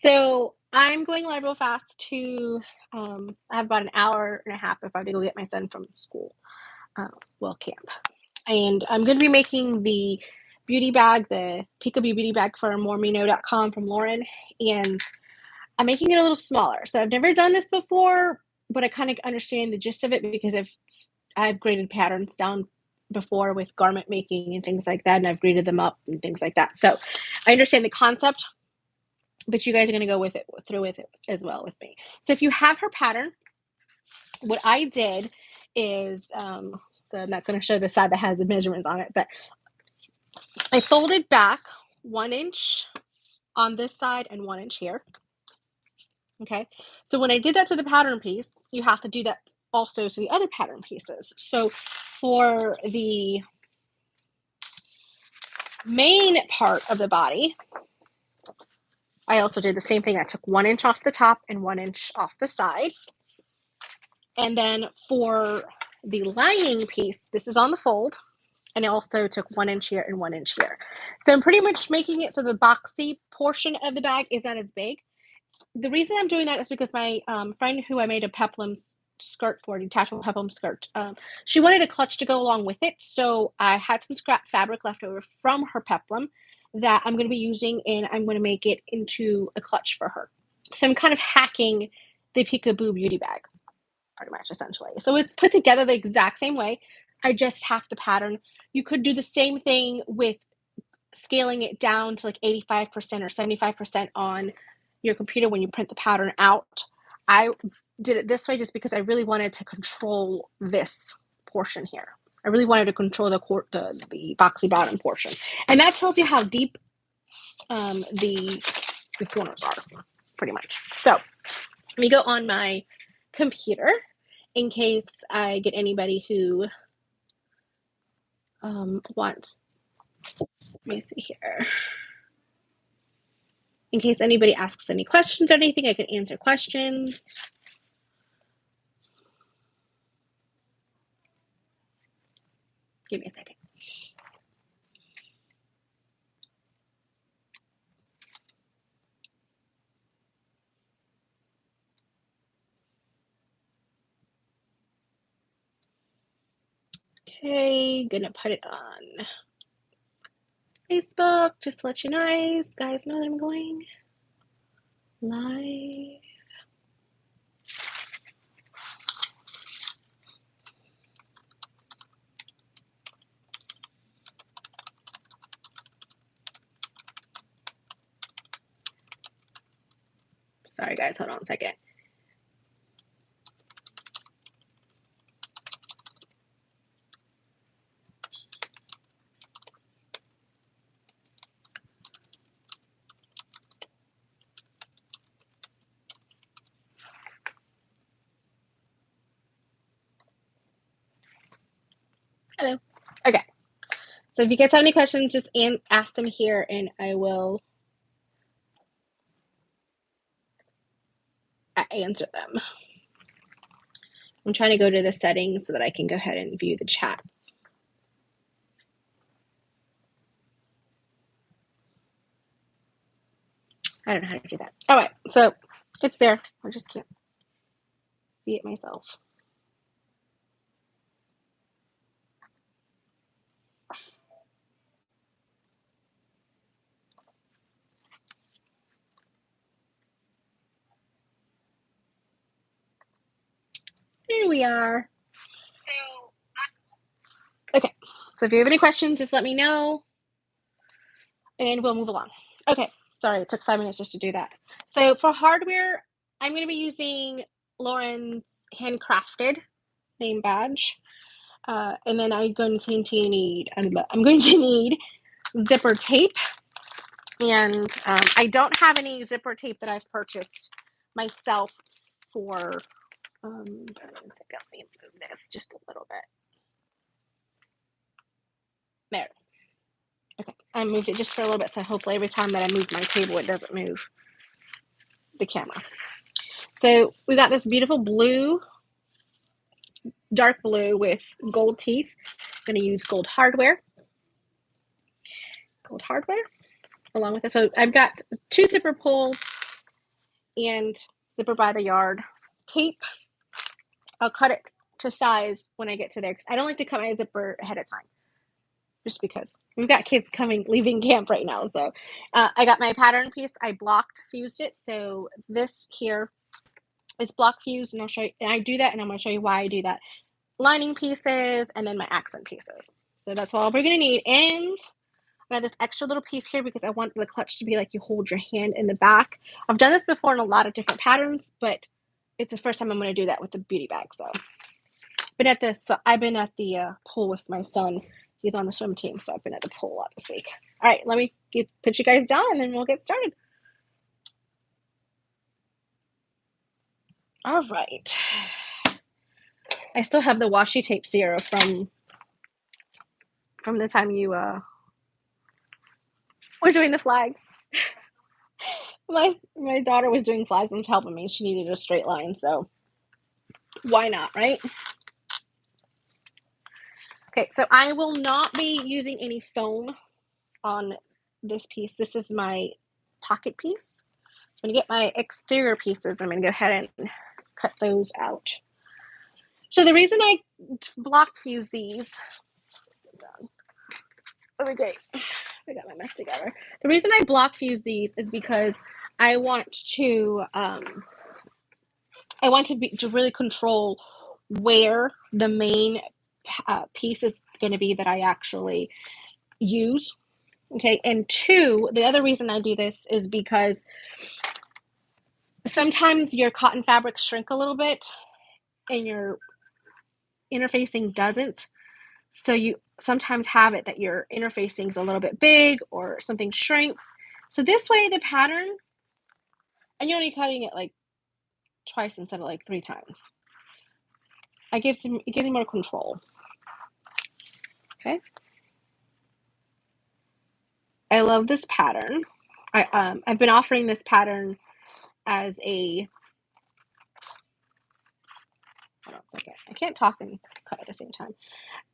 So I'm going live real fast to, I have about an hour and a half if I have to go get my son from school, camp. And I'm going to be making the beauty bag, the Peekaboo beauty bag for moremeknow.com from Lauren. And I'm making it a little smaller. So I've never done this before, but I kind of understand the gist of it because I've graded patterns down before with garment making and things like that, and I've graded them up and things like that. So I understand the concept, but you guys are going to go through with it as well with me. So if you have her pattern, what I did is, so I'm not going to show the side that has the measurements on it, but I folded back 1 inch on this side and 1 inch here. Okay. So when I did that to the pattern piece, you have to do that also to the other pattern pieces. So for the main part of the body, I also did the same thing. I took 1 inch off the top and 1 inch off the side. And then for the lining piece, this is on the fold, and I also took 1 inch here and 1 inch here. So I'm pretty much making it so the boxy portion of the bag is not as big. The reason I'm doing that is because my friend who I made a peplum skirt for, detachable peplum skirt, she wanted a clutch to go along with it. So I had some scrap fabric left over from her peplum that I'm going to be using, and I'm going to make it into a clutch for her. So I'm kind of hacking the Peekaboo beauty bag, pretty much, essentially. So it's put together the exact same way. I just hacked the pattern. You could do the same thing with scaling it down to like 85% or 75% on your computer when you print the pattern out. I did it this way just because I really wanted to control this portion here. I really wanted to control the boxy bottom portion. And that tells you how deep the corners are, pretty much. So let me go on my computer in case I get anybody who wants, let me see here. In case anybody asks any questions or anything, I can answer questions. Give me a second. Okay, gonna put it on Facebook just to let you guys know that I'm going live. Sorry guys, hold on a second. Hello. Okay. So if you guys have any questions, just ask them here and I will answer them. I'm trying to go to the settings so that I can go ahead and view the chats. I don't know how to do that. All right, so it's there. I just can't see it myself. There we are. Okay, so if you have any questions, just let me know and we'll move along. Okay, sorry, it took 5 minutes just to do that. So for hardware, I'm going to be using Lauren's handcrafted name badge. And then I'm going to need zipper tape. And I don't have any zipper tape that I've purchased myself for, let me move this just a little bit. There. Okay, I moved it just for a little bit, so hopefully every time that I move my table, it doesn't move the camera. So we got this beautiful blue, dark blue with gold teeth. I'm going to use gold hardware along with it. So I've got 2 zipper pulls and zipper by the yard tape. I'll cut it to size when I get to there because I don't like to cut my zipper ahead of time. Just because we've got kids leaving camp right now. So I got my pattern piece. I blocked fused it. So this here is block fused, and I'll show you. And I do that, and I'm going to show you why I do that. Lining pieces, and then my accent pieces. So that's all we're going to need. And I have this extra little piece here because I want the clutch to be like you hold your hand in the back. I've done this before in a lot of different patterns, but it's the first time I'm going to do that with the beauty bag. So I've been at the pool with my son. He's on the swim team, so I've been at the pool a lot this week. All right, let me put you guys down, and then we'll get started. All right. I still have the washi tape zero from the time you were doing the flags. My daughter was doing flags and helping me. She needed a straight line, so why not, right? Okay, so I will not be using any foam on this piece. This is my pocket piece. So I'm going to get my exterior pieces. I'm going to go ahead and cut those out. So the reason I block fuse these, okay, I got my mess together. The reason I block fuse these is because I want to really control where the main piece is going to be that I actually use. Okay, and two, the other reason I do this is because sometimes your cotton fabrics shrink a little bit and your interfacing doesn't. So you sometimes have it that your interfacing is a little bit big or something shrinks. So this way the pattern, and you're only cutting it like twice instead of like 3 times. It gives you more control. Okay. I love this pattern. I've been offering this pattern as a, hold on a second. I can't talk and cut at the same time.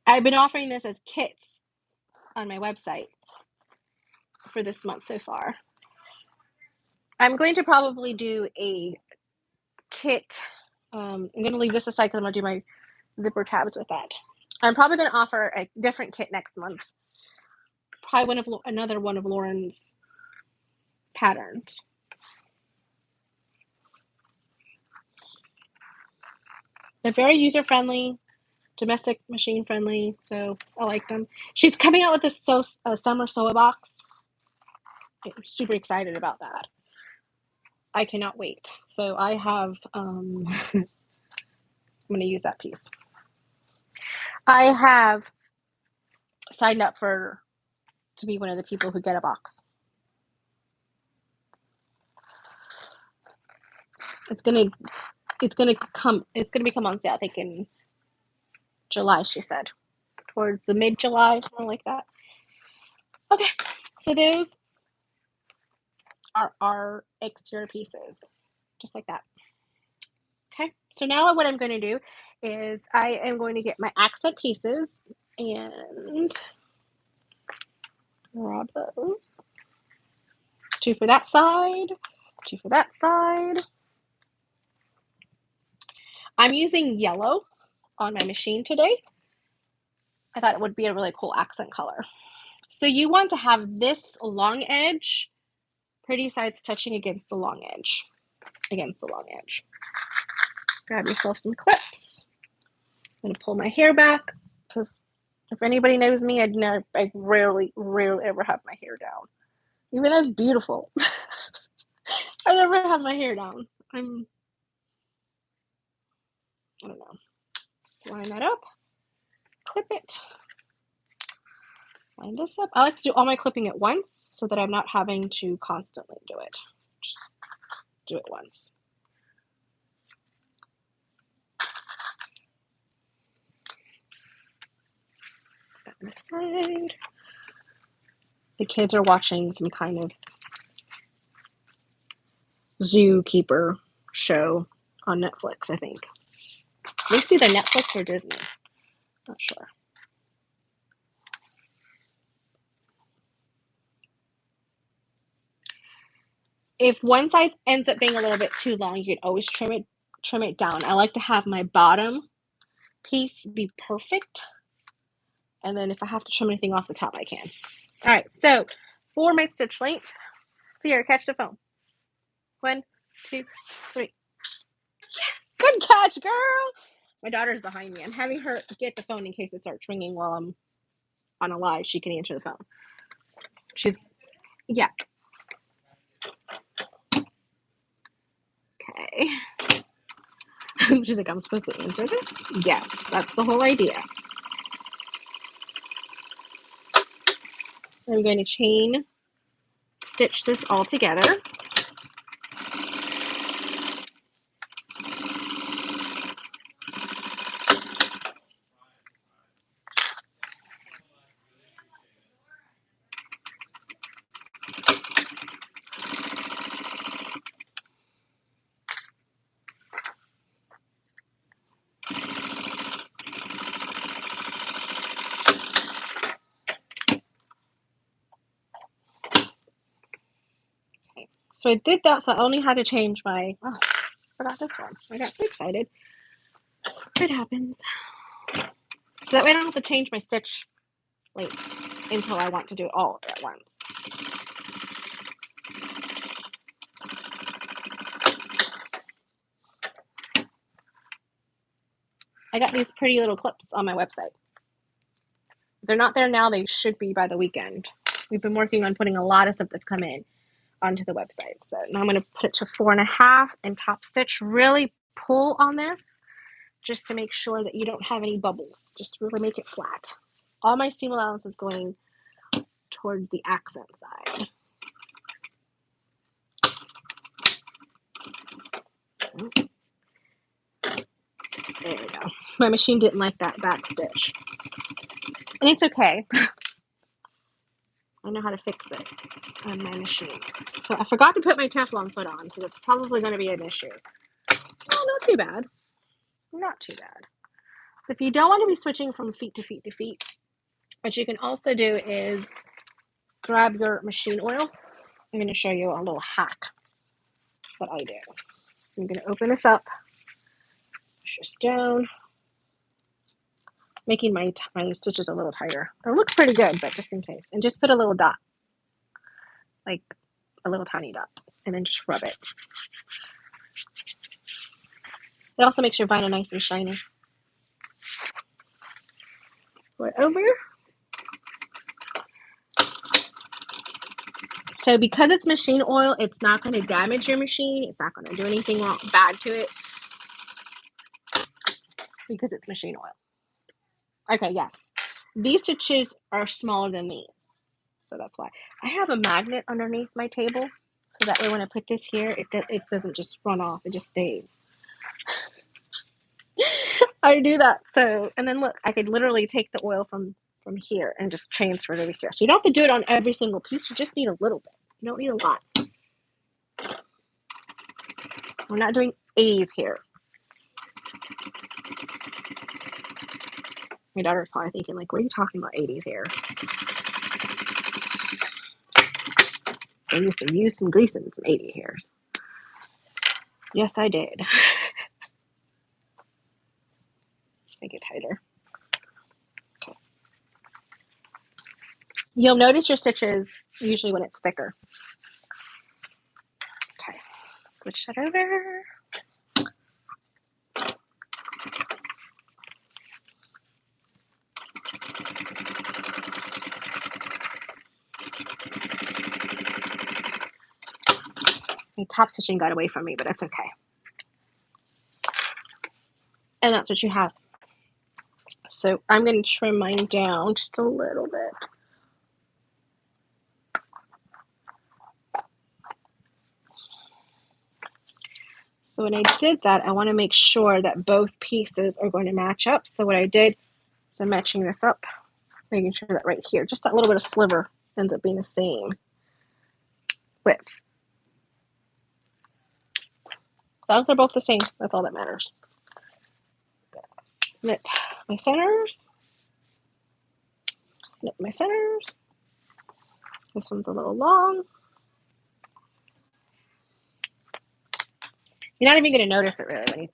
I've been offering this as kits on my website for this month so far. I'm going to probably do a kit. I'm going to leave this aside because I'm going to do my zipper tabs with that. I'm probably going to offer a different kit next month. Probably another one of Lauren's patterns. They're very user-friendly, domestic machine friendly, so I like them. She's coming out with this summer sew box. I'm super excited about that. I cannot wait. So I have, I'm going to use that piece. I have signed up to be one of the people who get a box. It's gonna become on sale, I think, in July, she said. Towards the mid-July, something like that. Okay, so those are our exterior pieces, just like that. Okay, so now what I'm going to do is I am going to get my accent pieces and grab those. 2 for that side, 2 for that side. I'm using yellow on my machine today. I thought it would be a really cool accent color. So you want to have this long edge, pretty sides touching against the long edge. Grab yourself some clips. I'm going to pull my hair back because if anybody knows me, I rarely ever have my hair down. Even though it's beautiful. I never have my hair down. I don't know. Line that up. Clip it. Line this up. I like to do all my clipping at once so that I'm not having to constantly do it. Just do it once. That on the side. The kids are watching some kind of zookeeper show on Netflix, I think. It's either Netflix or Disney. Not sure. if one side ends up being a little bit too long, you can always trim it down. I like to have my bottom piece be perfect. And then if I have to trim anything off the top, I can. All right, so for my stitch length, Sierra, catch the phone. 1, 2, 3. Good catch, girl. My daughter's behind me. I'm having her get the phone in case it starts ringing while I'm on a live. She can answer the phone. Yeah. Okay. She's like, I'm supposed to answer this? Yes, that's the whole idea. I'm going to chain stitch this all together. So I did that, so I only had to change my, oh, I forgot this one. I got so excited. It happens. So that way I don't have to change my stitch length until I want to do it all at once. I got these pretty little clips on my website. If they're not there now, they should be by the weekend. We've been working on putting a lot of stuff that's come in onto the website. So now I'm going to put it to 4.5 and top stitch. Really pull on this just to make sure that you don't have any bubbles. Just really make it flat. All my seam allowance is going towards the accent side. There we go. My machine didn't like that back stitch. And it's okay. I know how to fix it on my machine. So I forgot to put my Teflon foot on, so that's probably going to be an issue. Oh, not too bad. Not too bad. If you don't want to be switching from feet to feet to feet, what you can also do is grab your machine oil. I'm going to show you a little hack that I do. So I'm going to open this up, push this down, making my stitches a little tighter. It looks pretty good, but just in case. And just put a little dot, like a little tiny dot, and then just rub it. It also makes your vinyl nice and shiny. Put it over. So because it's machine oil, it's not going to damage your machine. It's not going to do anything wrong, bad to it, because it's machine oil. Okay, yes. These stitches are smaller than these. So that's why. I have a magnet underneath my table. So that way when I put this here, it doesn't just run off. It just stays. I do that. So, and then look, I could literally take the oil from here and just transfer it over here. So you don't have to do it on every single piece. You just need a little bit. You don't need a lot. We're not doing 80s here. My daughter's probably thinking, like, what are you talking about 80s here? I used to use some grease in some 80 hairs. Yes, I did. Let's make it tighter. Okay. You'll notice your stitches usually when it's thicker. Okay, switch that over. My top stitching got away from me, but that's okay. And that's what you have. So I'm going to trim mine down just a little bit. So when I did that, I want to make sure that both pieces are going to match up. So what I did is I'm matching this up, making sure that right here, just that little bit of sliver ends up being the same width. Those are both the same. That's all that matters. Snip my centers. Snip my centers. This one's a little long. You're not even going to notice it really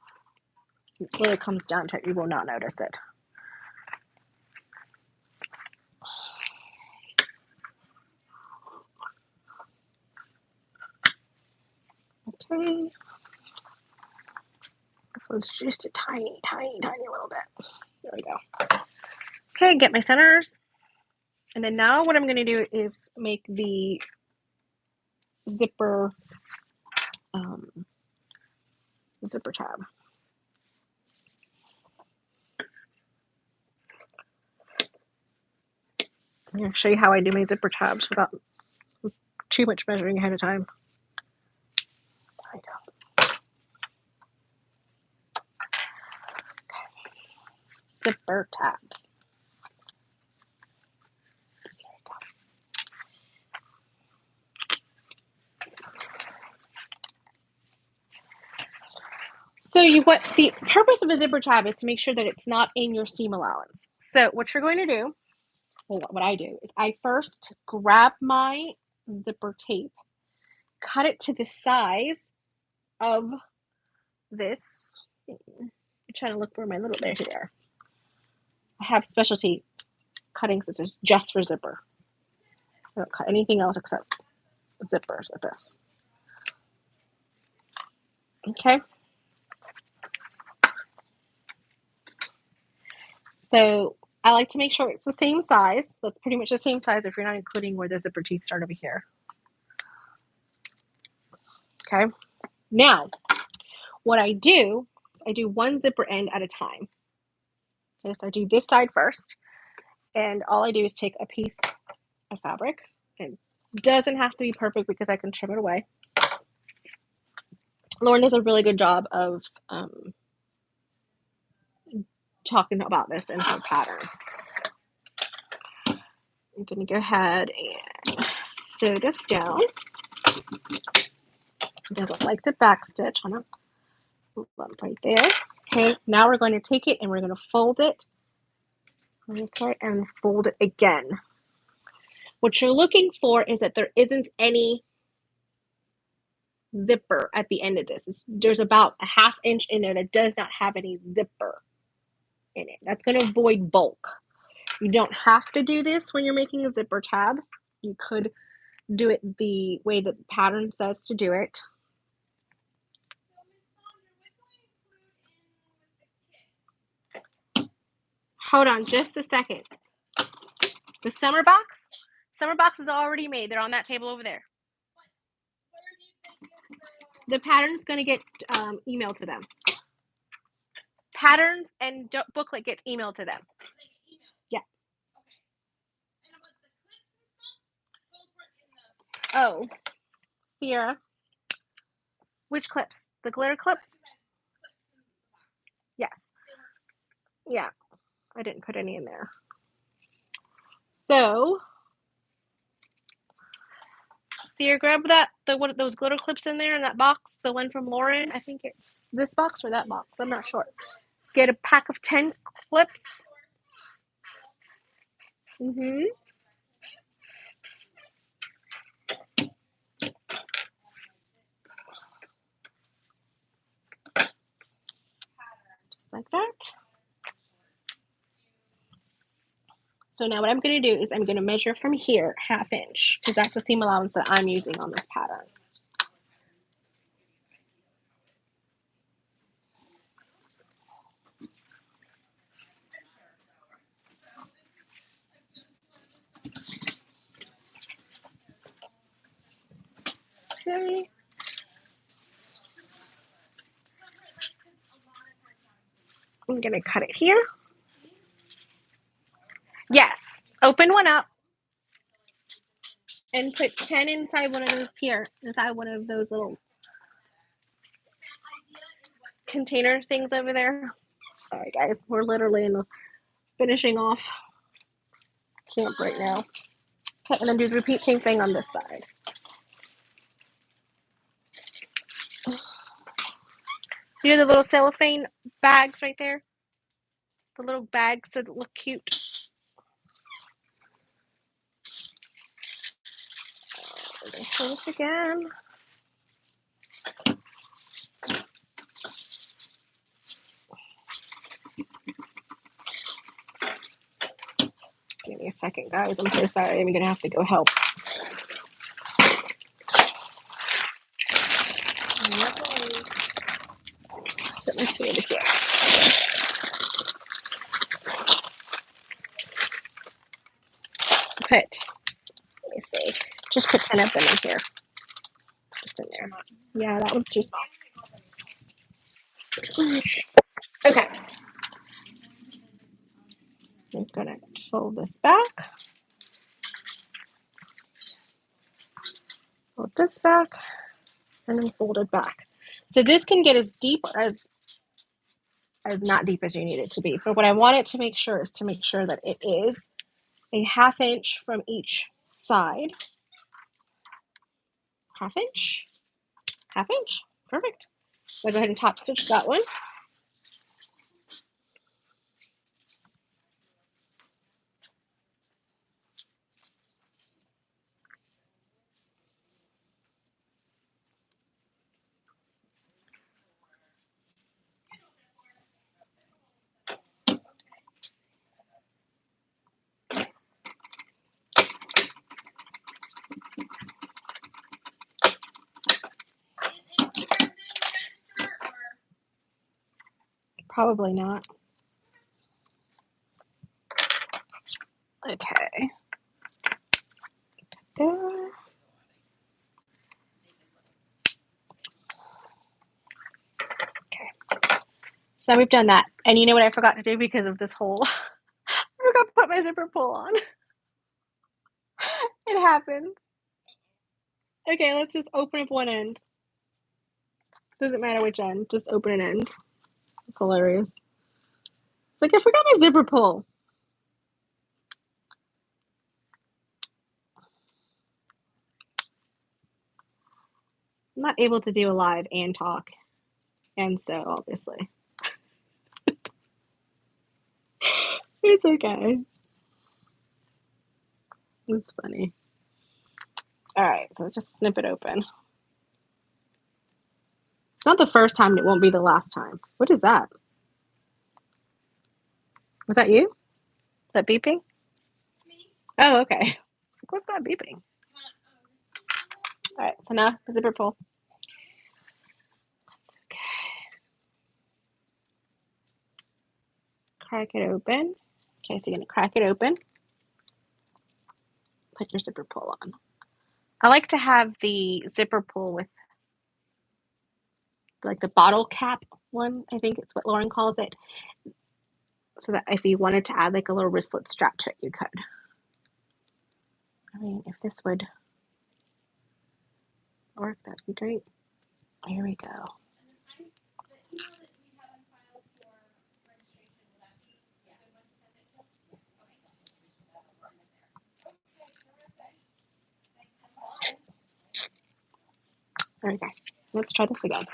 when it really comes down to it. You will not notice it. Okay. This one's just a tiny, tiny, tiny little bit. There we go. Okay, get my centers. And then now what I'm going to do is make the zipper tab. I'm going to show you how I do my zipper tabs without too much measuring ahead of time. There we go. Okay. Zipper tabs. So what the purpose of a zipper tab is to make sure that it's not in your seam allowance. So what you're going to do, well, what I do is I first grab my zipper tape, cut it to the size of this. I'm trying to look for my little bit here. I have specialty cutting scissors just for zipper. I don't cut anything else except zippers with this. Okay. So I like to make sure it's the same size. That's pretty much the same size if you're not including where the zipper teeth start over here. Okay. Now, what I do is I do one zipper end at a time. Okay, so I do this side first, and all I do is take a piece of fabric. It doesn't have to be perfect because I can trim it away. Lauren does a really good job of talking about this in her pattern. I'm going to go ahead and sew this down. It doesn't like to backstitch on a lump right there. Okay, now we're going to take it and we're going to fold it. Okay, and fold it again. What you're looking for is that there isn't any zipper at the end of this. There's about a 1/2 inch in there that does not have any zipper in it. That's going to avoid bulk. You don't have to do this when you're making a zipper tab. You could do it the way the pattern says to do it. Hold on just a second. The summer box is already made. They're on that table over there. The pattern's going to get emailed to them. Patterns and booklet gets emailed to them. Yeah. Oh, Sierra. Which clips? The glitter clips? Yes. Yeah. I didn't put any in there. So, Sierra, grab those glitter clips in there in that box. The one from Lauren. I think it's this box or that box. I'm not sure. Get a pack of 10 clips. Mm-hmm. Just like that. So now what I'm going to do is I'm going to measure from here 1/2 inch because that's the seam allowance that I'm using on this pattern. Okay. I'm going to cut it here. Yes. Open one up and put 10 inside one of those here, inside one of those little container things over there. Sorry, guys. We're literally in the finishing off camp right now. Okay, and then do the repeat same thing on this side. You know the little cellophane bags right there? The little bags that look cute. Let's do this again. second, guys. I'm so sorry. I'm gonna have to go help. So let's do it here. Let me see. Just put 10 of them in here. Just in there. Yeah, that one's too small. Okay. I'm gonna fold this back. Fold this back, and then fold it back. So this can get as deep or as not deep as you need it to be. But what I want it to make sure is to make sure that it is a ½ inch from each side. ½ inch, ½ inch, perfect. So go ahead and top stitch that one. Probably not. Okay. There. Okay. So we've done that. And you know what I forgot to do because of this whole, I forgot to put my zipper pull on. It happens. Okay, let's just open up one end. Doesn't matter which end, just open an end. It's hilarious. It's like, I forgot my zipper pull. I'm not able to do a live and talk, and so obviously. It's okay. It's funny. All right, so just snip it open. It's not the first time, and it won't be the last time. What is that? Was that you? Is that beeping? Me. Oh, okay. It's like, what's that beeping? All right, so now the zipper pull. That's okay. Crack it open. Okay, so you're gonna crack it open. Put your zipper pull on. I like to have the zipper pull with like the bottle cap one. I think it's what Lauren calls it. So that if you wanted to add like a little wristlet strap to it, you could. I mean, if this would work, that'd be great. Here we go. There we go. Let's try this again.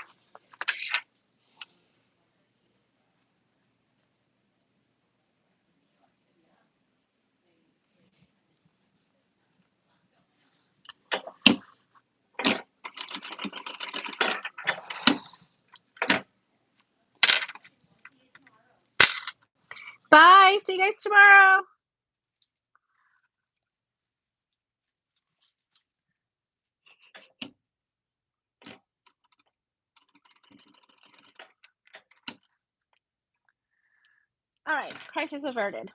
Bye. See you guys tomorrow. All right, crisis averted. I'm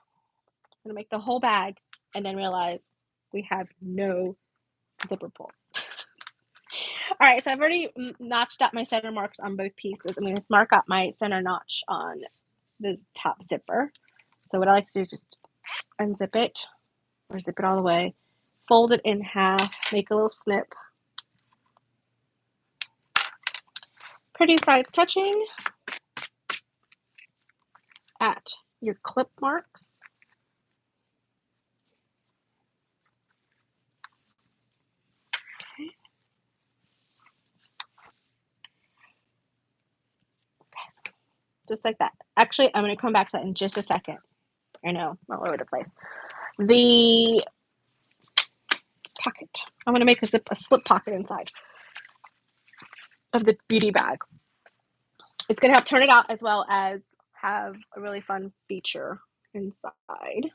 gonna make the whole bag and then realize we have no zipper pull. All right, so I've already notched up my center marks on both pieces. I'm going to mark up my center notch on the top zipper. So what I like to do is just unzip it or zip it all the way, fold it in half, make a little snip. Pretty sides touching at your clip marks. Okay. Just like that. Actually, I'm going to come back to that in just a second. I know, I'm all over the place. The pocket. I'm going to make a slip pocket inside of the beauty bag. It's going to help turn it out as well as have a really fun feature inside.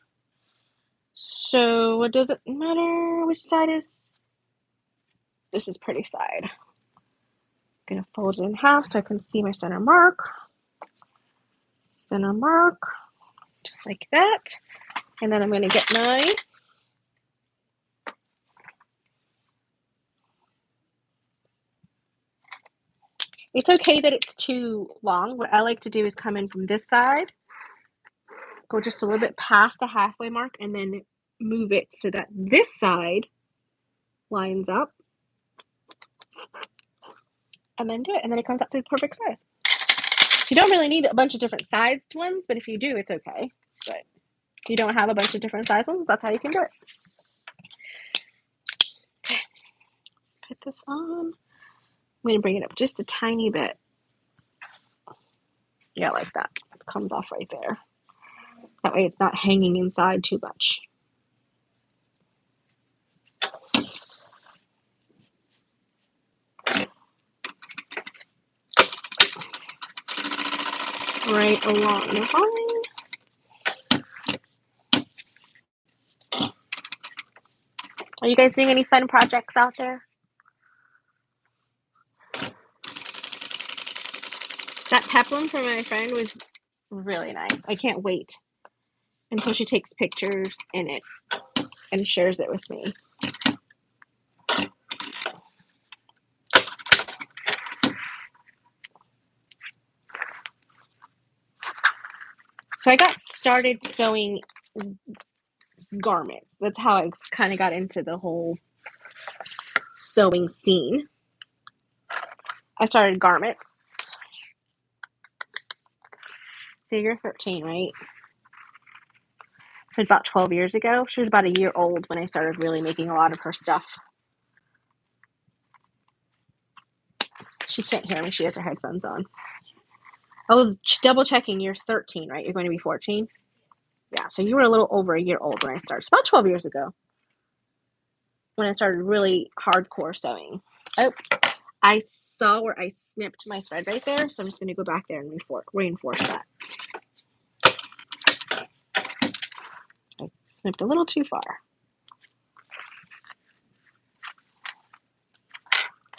So what does it matter which side is? This is pretty side. I'm gonna fold it in half so I can see my center mark. Center mark, just like that. And then I'm gonna get my it's okay that it's too long. What I like to do is come in from this side, go just a little bit past the halfway mark, and then move it so that this side lines up, and then do it, and then it comes up to the perfect size. You don't really need a bunch of different sized ones, but if you do, it's okay. But if you don't have a bunch of different sized ones, that's how you can do it. Okay, let's put this on. I'm going to bring it up just a tiny bit. Yeah, like that. It comes off right there. That way it's not hanging inside too much. Right along the line. Are you guys doing any fun projects out there? That peplum from my friend was really nice. I can't wait until she takes pictures in it and shares it with me. So I got started sewing garments. That's how I kind of got into the whole sewing scene. I started garments. So you're 13, right? So about 12 years ago. She was about a year old when I started really making a lot of her stuff. She can't hear me. She has her headphones on. I was double checking. You're 13, right? You're going to be 14? Yeah, so you were a little over a year old when I started. It's about 12 years ago when I started really hardcore sewing. Oh, I saw where I snipped my thread right there, so I'm just going to go back there and reinforce that. I snipped a little too far.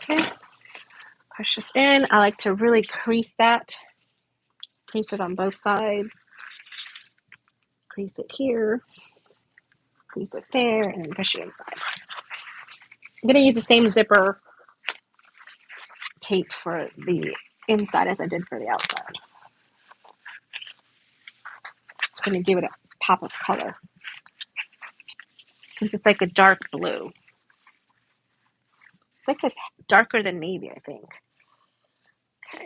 Okay, push this in. I like to really crease that. Crease it on both sides. Crease it here. Crease it there, and then push it inside. I'm going to use the same zipper tape for the inside as I did for the outside. Just going to give it a pop of color. Since it's like a dark blue. It's like a darker than navy, I think. Okay.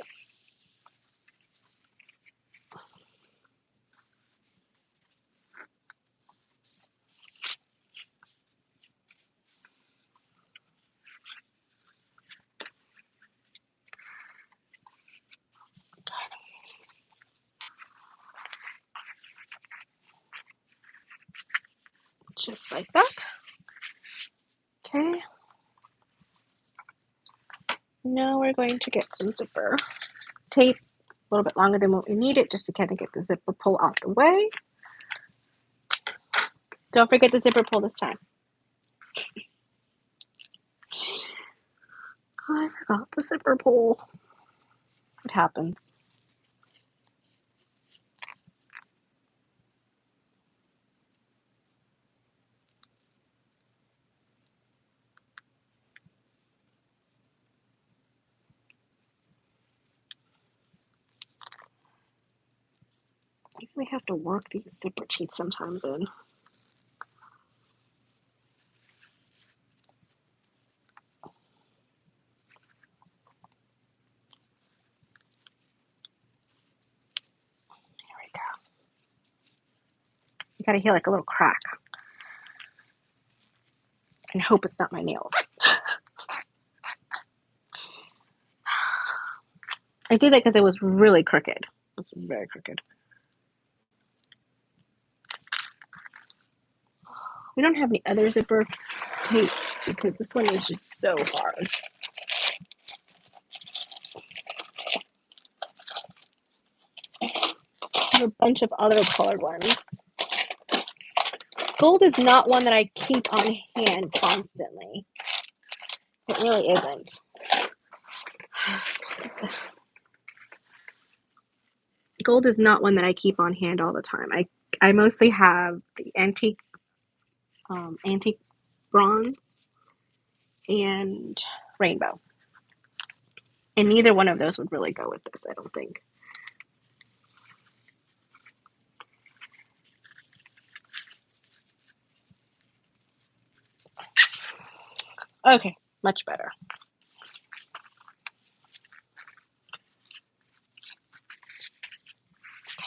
Just like that. Okay. Now we're going to get some zipper tape, a little bit longer than what we need it, just to kind of get the zipper pull out the way. Don't forget the zipper pull this time. I forgot the zipper pull. It happens. I think we have to work these zipper teeth sometimes in. There we go. You gotta hear like a little crack. And hope it's not my nails. I did that because it was really crooked. It was very crooked. We don't have any other zipper tapes because this one is just so hard. I have a bunch of other colored ones. Gold is not one that I keep on hand constantly. It really isn't. Gold is not one that I keep on hand all the time. I mostly have the antique bronze and rainbow. And neither one of those would really go with this, I don't think. Okay, much better.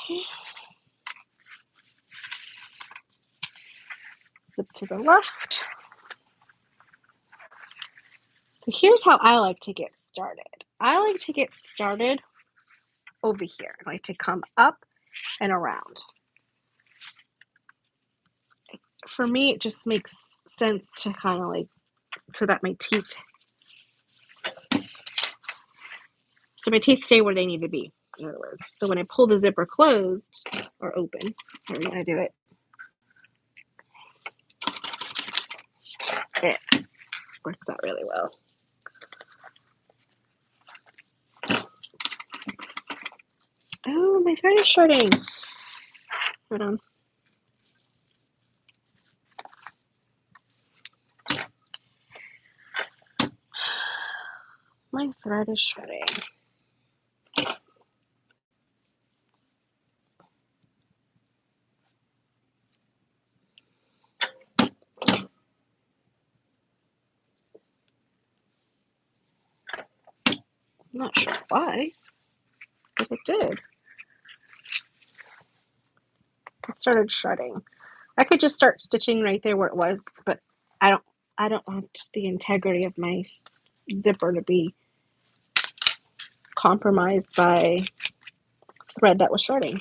Okay. Zip to the left. So here's how I like to get started. I like to get started over here. I like to come up and around. For me, it just makes sense to kind of like, so that my teeth stay where they need to be, in other words. So when I pull the zipper closed or open, however you want to do it, it works out really well. Oh, my thread is shredding. Hold on. My thread is shredding. I'm not sure why, but it did. It started shredding. I could just start stitching right there where it was, but I don't want the integrity of my zipper to be compromised by thread that was shredding.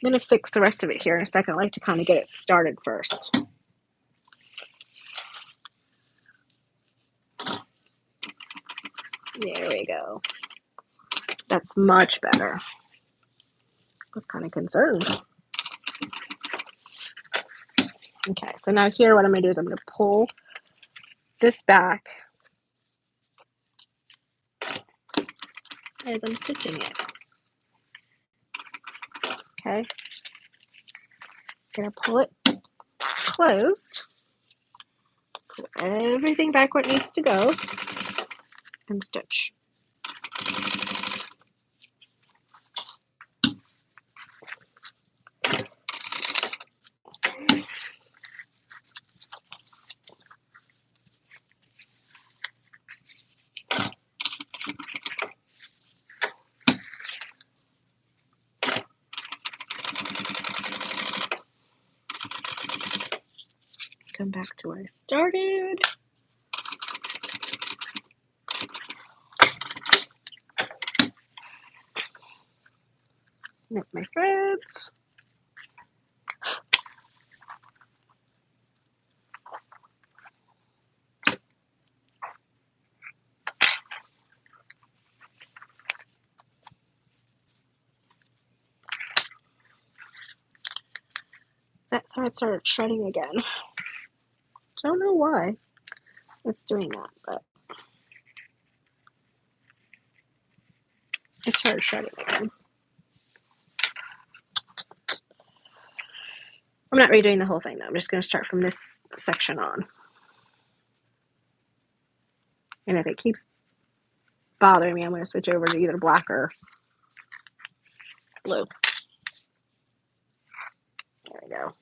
I'm going to fix the rest of it here in a second. I like to kind of get it started first. There we go. That's much better. I was kind of concerned. Okay, so now here what I'm going to do is I'm going to pull this back as I'm stitching it. Okay. Going to pull it closed. Pull everything back where it needs to go and stitch. Come back to where I started. Snip my threads. That thread started shredding again. Don't know why it's doing that, but it started shredding again. I'm not redoing the whole thing though. I'm just going to start from this section on. And if it keeps bothering me, I'm going to switch over to either black or blue. There we go.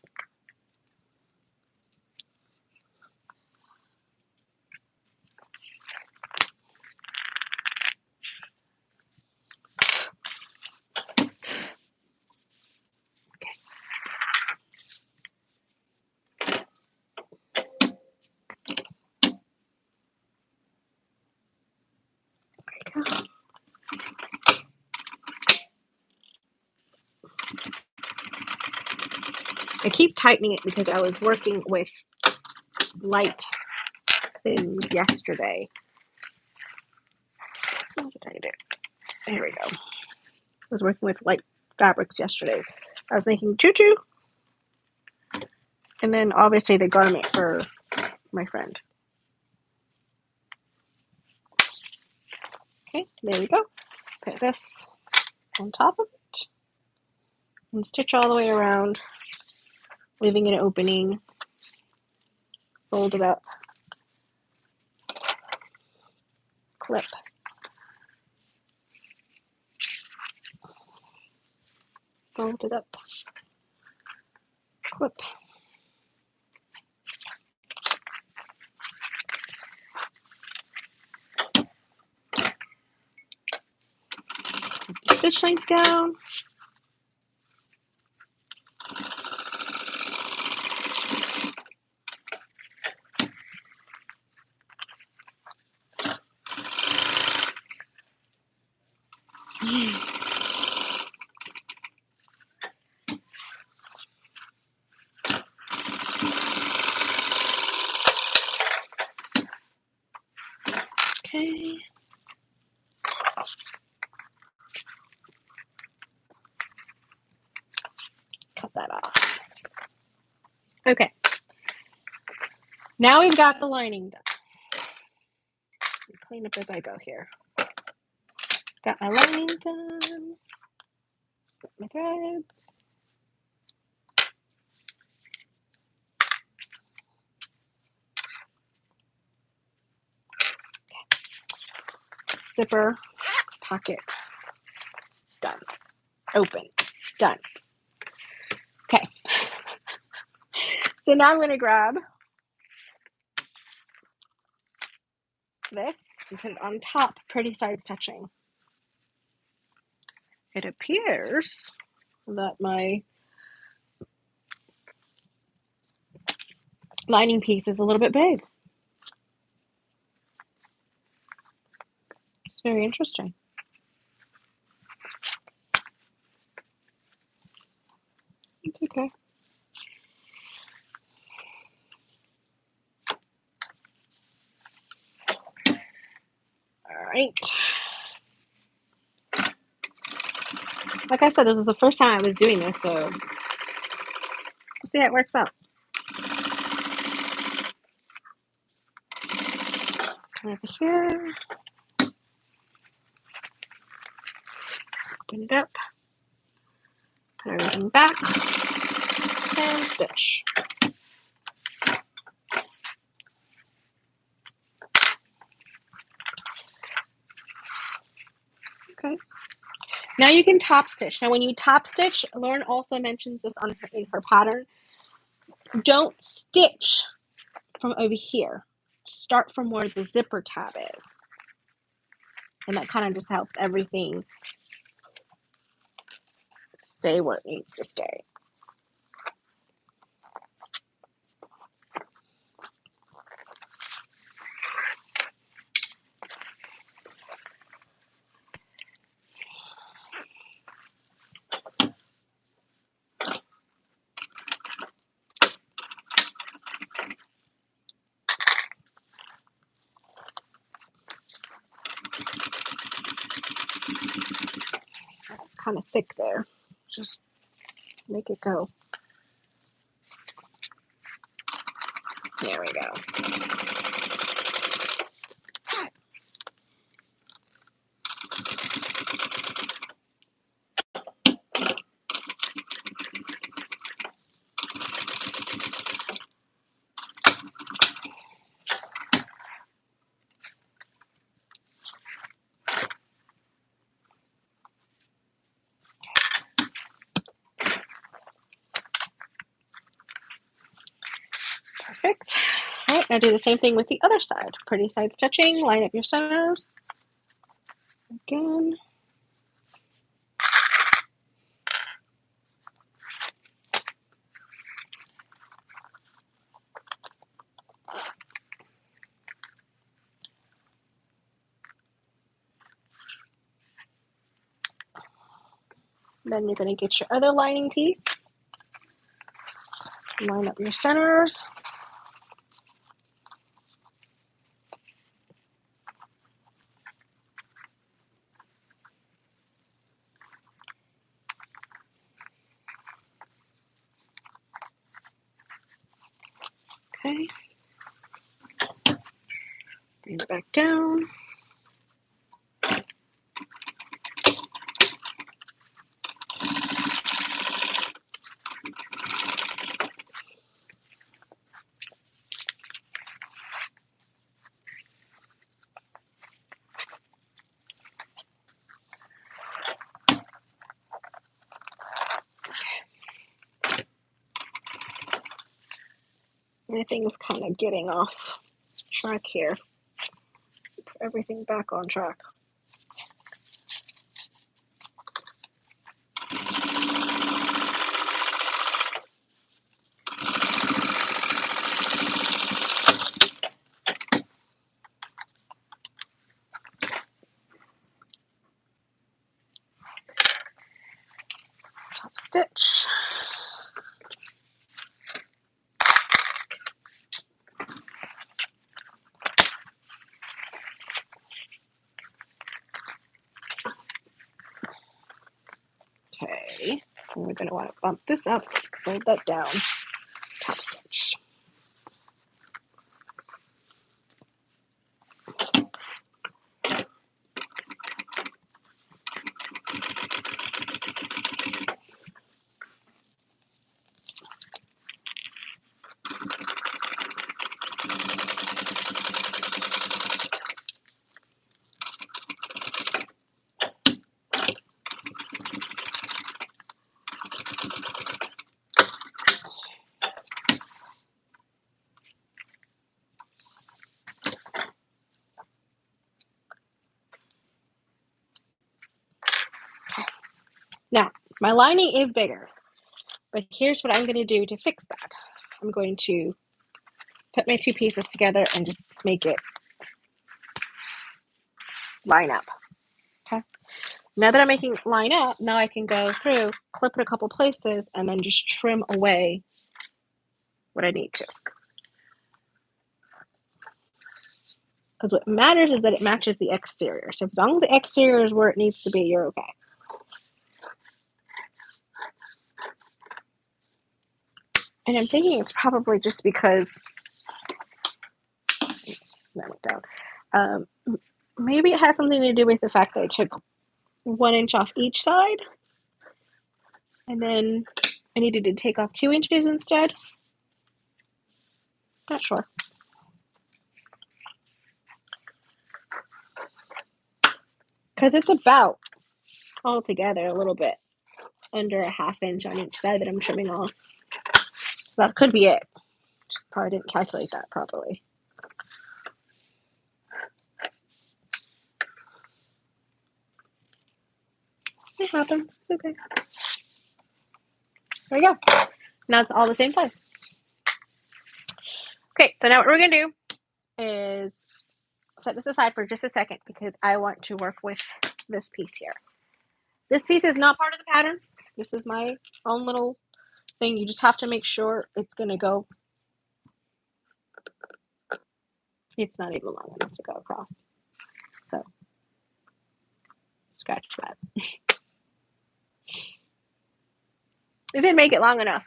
I keep tightening it because I was working with light things yesterday. What did I do? There we go. I was working with light fabrics yesterday. I was making tutu, and then obviously the garment for my friend. Okay, there we go. Put this on top of it and stitch all the way around, leaving an opening. Fold it up, clip. Fold it up, clip. Stitch length down. Okay. Cut that off. Okay. Now we've got the lining done. Clean up as I go here. Got my lining done. Snip my threads. Okay. Zipper, pocket, done. Open, done. Okay. So now I'm going to grab this and put it on top, pretty sides touching. It appears that my lining piece is a little bit big. It's very interesting. It's okay. All right. Like I said, this was the first time I was doing this, so we'll see how it works out. Come over here. Open it up. Put everything back. And stitch. Okay. Now you can top stitch. Now when you top stitch, Lauren also mentions this in her pattern. Don't stitch from over here. Start from where the zipper tab is. And that kind of just helps everything stay where it needs to stay. It's kind of thick there. Just make it go. There we go. Perfect. All right, now do the same thing with the other side. Pretty sides touching. Line up your centers. Again. Then you're going to get your other lining piece. Line up your centers. Okay. Bring it back down. Everything's kind of getting off track here. Put everything back on track. Top stitch. Okay, and we're going to want to bump this up, fold that down, top stitch. Now, my lining is bigger, but here's what I'm going to do to fix that. I'm going to put my two pieces together and just make it line up. Okay. Now that I'm making it line up, now I can go through, clip it a couple places, and then just trim away what I need to. Because what matters is that it matches the exterior. So as long as the exterior is where it needs to be, you're okay. And I'm thinking it's probably just because that went down. Maybe it has something to do with the fact that I took 1 inch off each side, and then I needed to take off 2 inches instead. Not sure. Because it's about altogether a little bit under a 1/2 inch on each side that I'm trimming off. So that could be it. Just probably didn't calculate that properly. It happens. It's okay. There we go. Now it's all the same place. Okay, so now what we're going to do is set this aside for just a second because I want to work with this piece here. This piece is not part of the pattern. This is my own little thing. You just have to make sure it's going to go. It's not even long enough to go across. So, scratch that. It didn't make it long enough.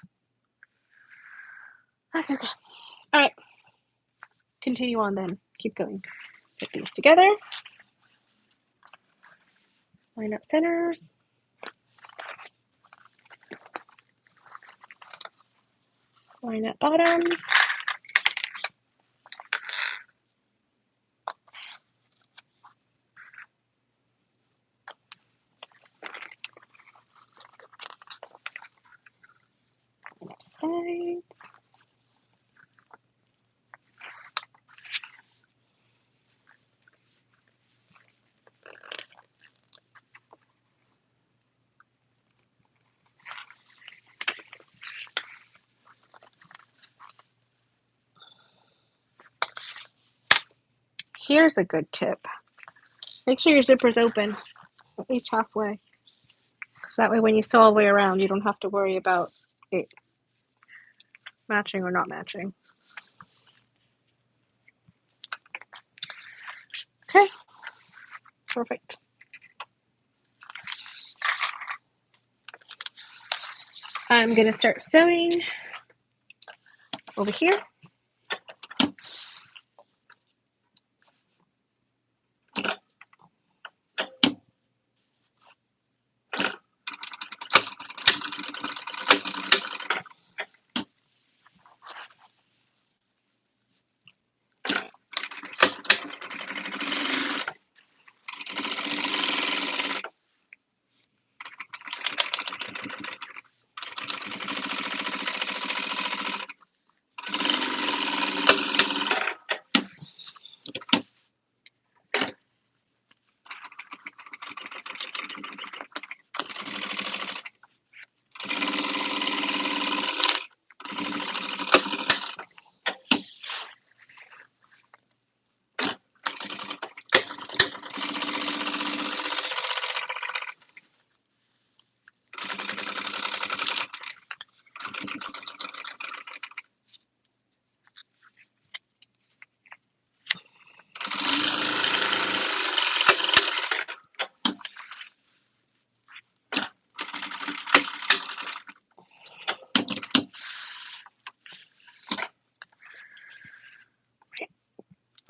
That's okay. All right. Continue on then. Keep going. Put these together. Line up centers. Line up bottoms. Line up sides. Here's a good tip. Make sure your zipper's open at least halfway. Because that way when you sew all the way around, you don't have to worry about it matching or not matching. Okay. Perfect. I'm going to start sewing over here.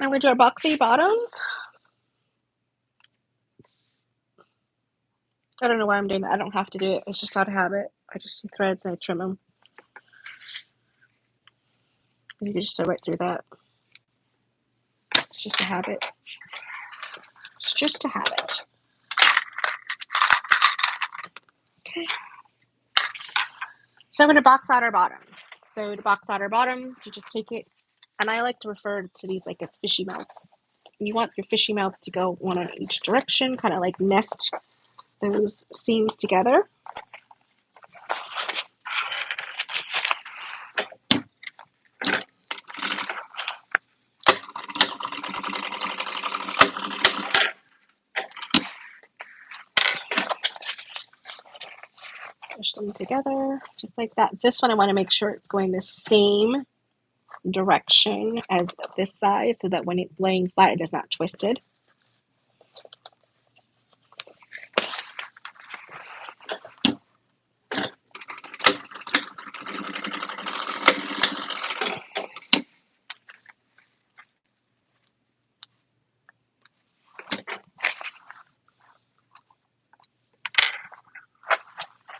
And we do our boxy bottoms. I don't know why I'm doing that. I don't have to do it. It's just out of habit. I just see threads and I trim them. You can just sew right through that. It's just a habit. It's just a habit. Okay. So I'm going to box out our bottoms. So to box out our bottoms, you just take it, and I like to refer to these like as fishy mouths. You want your fishy mouths to go one on each direction, kind of like nest those seams together. Push them together just like that. This one I want to make sure it's going the same direction as this side so that when it's laying flat it is not twisted.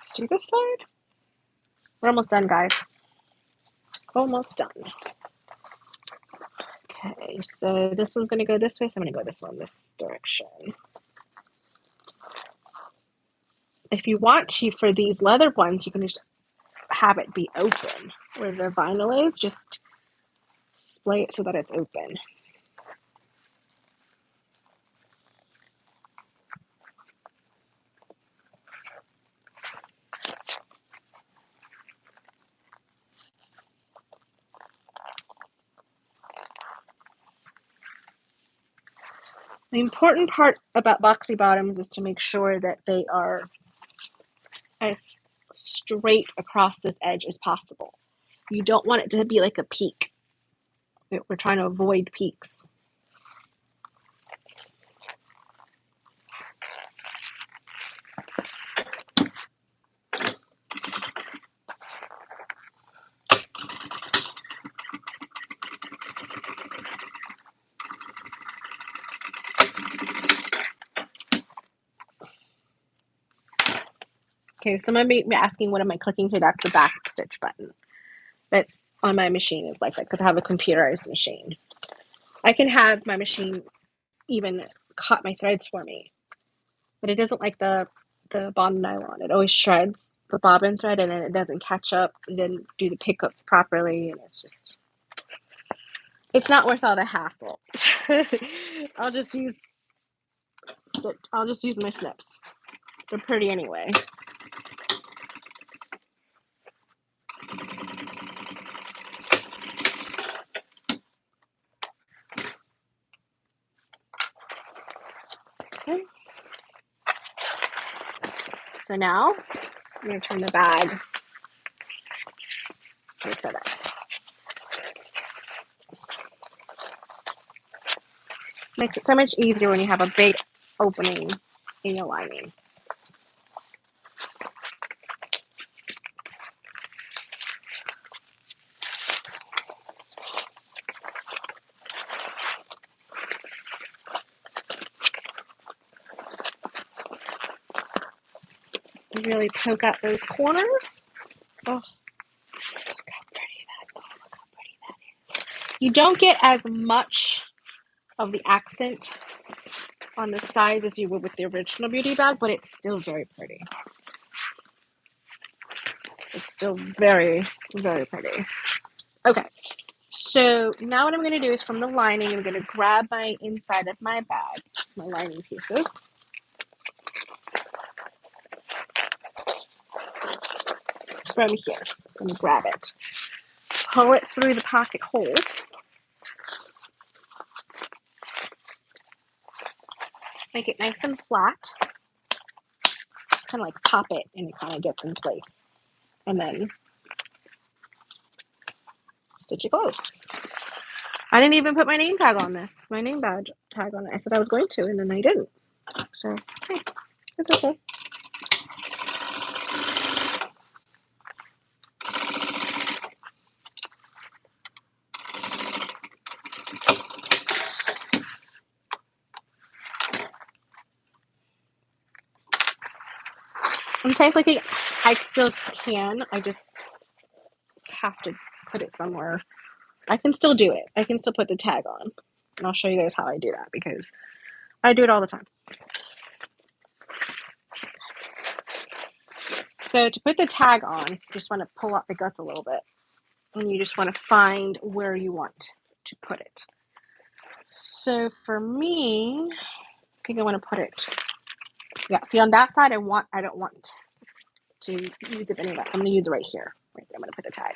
Let's do this side. We're almost done, guys. Almost done. Okay, so this one's going to go this way, so I'm going to go this direction. If you want to, for these leather ones, you can just have it be open. Where the vinyl is, just splay it so that it's open. The important part about boxy bottoms is to make sure that they are as straight across this edge as possible. You don't want it to be like a peak. We're trying to avoid peaks. Okay, someone may be asking what am I clicking here? That's the back stitch button. That's on my machine. It's like that because I have a computerized machine. I can have my machine even cut my threads for me, but it doesn't like the bottom nylon. It always shreds the bobbin thread and then it doesn't catch up. It didn't do the pickup properly, and it's not worth all the hassle. I'll just use my snips. They're pretty anyway. Okay. So now I'm going to turn the bag right side up. Makes it so much easier when you have a big opening in your lining. Really poke out those corners. Oh, look how pretty that is. You don't get as much of the accent on the sides as you would with the original beauty bag, but it's still very pretty. It's still very, very pretty. Okay, so now what I'm going to do is from the lining, I'm going to grab my inside of my bag, my lining pieces. From here, I'm going to grab it. Pull it through the pocket hole. Make it nice and flat. Kind of like pop it and it kind of gets in place. And then stitch it closed. I didn't even put my name tag on this. My name badge tag on it. I said I was going to, and then I didn't. So, hey, it's okay. I'm technically, I still can. I just have to put it somewhere. I can still do it. I can still put the tag on. And I'll show you guys how I do that because I do it all the time. So to put the tag on, you just want to pull out the guts a little bit. And you just want to find where you want to put it. So for me, I think I want to put it, yeah, see on that side, I don't want to use it any of that. So I'm going to use it right here. Right there, I'm going to put the tag.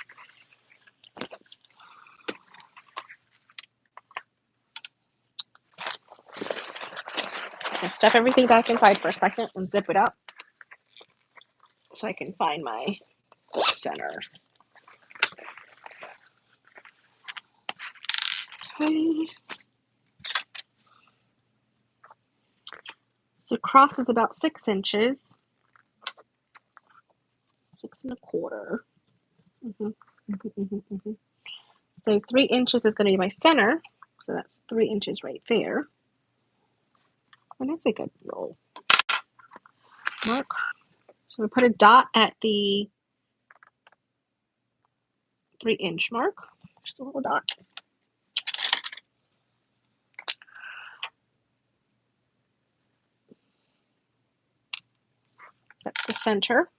I'll stuff everything back inside for a second and zip it up so I can find my centers. Okay. So cross is about 6 inches. 6 1/4. So 3 inches is going to be my center. So that's 3 inches right there. And that's a good roll. Mark. So we put a dot at the 3-inch mark. Just a little dot. That's the center.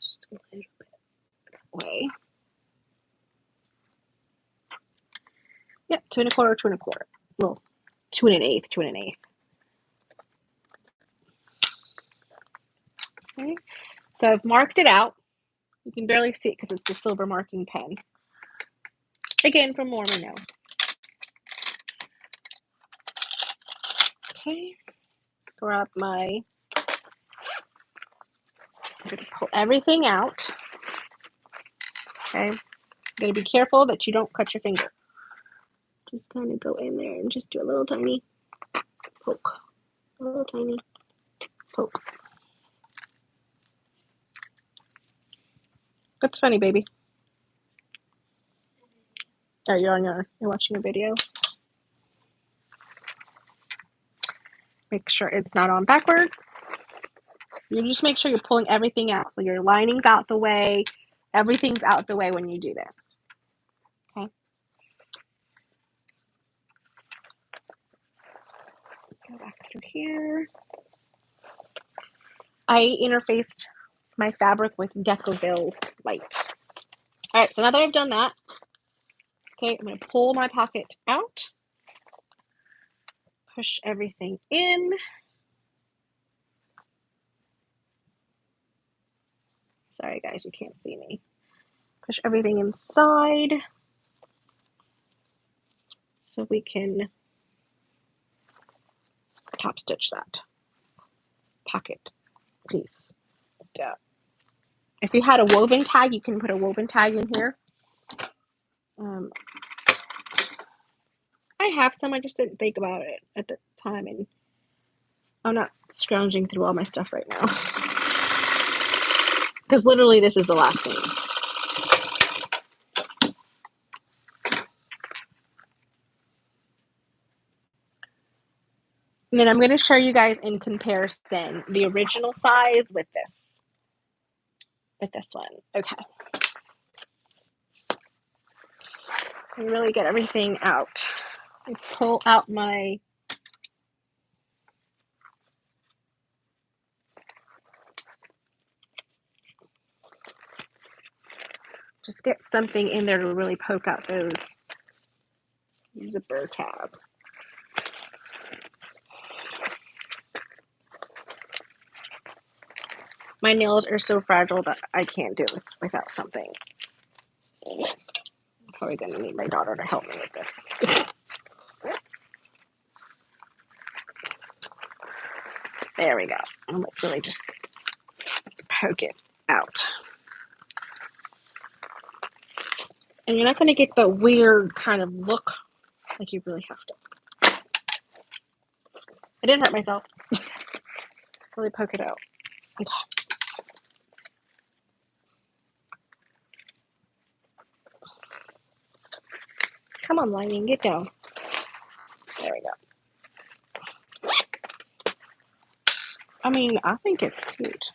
Just a little bit that way. Yep, 2 1/4, 2 1/4. Well, 2 1/8, 2 1/8. Okay. So I've marked it out. You can barely see it because it's the silver marking pen. Again, from Mormon now. Okay. Grab my. I'm going to pull everything out. Okay. You gotta be careful that you don't cut your finger. Just kind of go in there and just do a little tiny poke. A little tiny poke. What's funny, baby? Oh, you're watching a video. Make sure it's not on backwards. You just make sure you're pulling everything out. So your lining's out the way. Everything's out the way when you do this. Okay. Go back through here. I interfaced my fabric with Decovil Light. All right, so now that I've done that, okay, I'm going to pull my pocket out, push everything in. Sorry, guys, you can't see me. Push everything inside so we can top stitch that pocket piece. If you had a woven tag, you can put a woven tag in here. I have some, I just didn't think about it at the time, and I'm not scrounging through all my stuff right now. Because literally this is the last thing. And then I'm going to show you guys in comparison the original size with this one. Okay. I really get everything out. I pull out my just get something in there to really poke out those zipper tabs. My nails are so fragile that I can't do it without something. I'm probably going to need my daughter to help me with this. There we go. I'm like really just poke it out. And you're not going to get the weird kind of look, like you really have to I didn't hurt myself. Really poke it out. Okay. Come on, Lightning, get down. There we go. I mean, I think it's cute.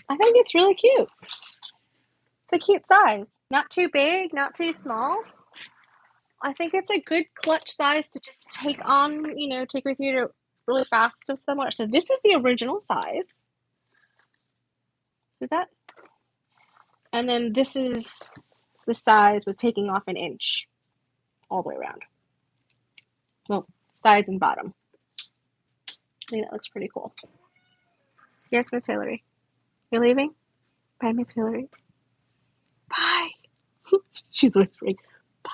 I think it's really cute. It's a cute size. Not too big, not too small. I think it's a good clutch size to just take on, take with you to really fast to somewhere. So this is the original size. See that? And then this is the size with taking off an inch all the way around. Well, sides and bottom. I think that looks pretty cool. Yes, Miss Hillary. You're leaving? Bye, Miss Hillary. Bye. She's whispering. Bye.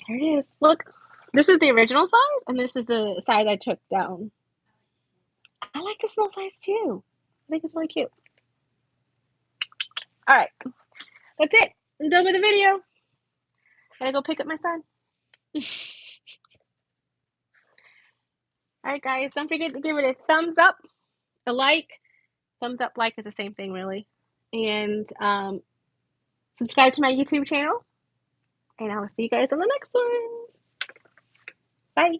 There it is. Look, this is the original size, and this is the size I took down. I like the small size too. I think it's really cute. All right. That's it. I'm done with the video. Gotta go pick up my son. All right, guys. Don't forget to give it a thumbs up, a like. Thumbs up, like is the same thing, really. And subscribe to my YouTube channel. And I will see you guys on the next one. Bye.